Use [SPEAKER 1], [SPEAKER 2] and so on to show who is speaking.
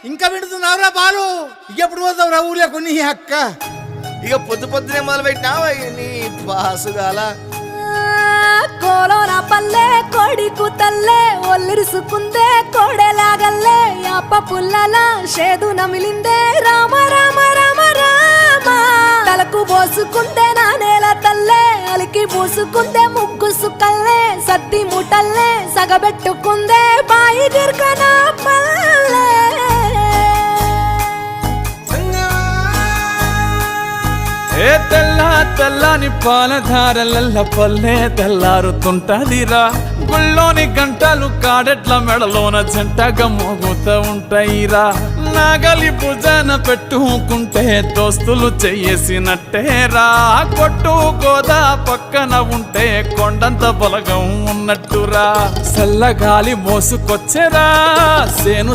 [SPEAKER 1] ఇంకా వింటున్నావురా బాలు? ఎప్పుడు పోతావు రా ఊళ్ళో కొన్ని అక్క?
[SPEAKER 2] ఇక పొద్దునే మొదలు పెట్టినావా నీ బాసుగాల?
[SPEAKER 3] కోలోన పల్లె కోడి కూతల్లే ఒల్లిరుసుకుందే కోడెలాగల్లే యాప పుల్లల షేదు నమిలిందే రామ రామ రామ రామ తలకు పోసుకుందే నా నేల తల్లే అలికి పూసుకుందే ముగ్గు సుక్కల్లే సత్తి ముటల్లే సగబెట్టుకుందే బాయి గిర్కన పల్లె
[SPEAKER 4] ఏ తెల్లని పాలధారలల్ల పల్లె తెల్లారుతుంటదిరా గుళ్ళోని గంటలు కాడెట్ల మెడలోన జంటగా మోగుతూ ఉంటాయిరా నాగలి భుజన పెట్టుకుంటే దోస్తులు చెయ్యేసినట్టేరా కొట్టు గోదా పక్కన ఉంటే కొండంత బలగం ఉన్నట్టురా చల్లగాలి మోసుకొచ్చెరా సేను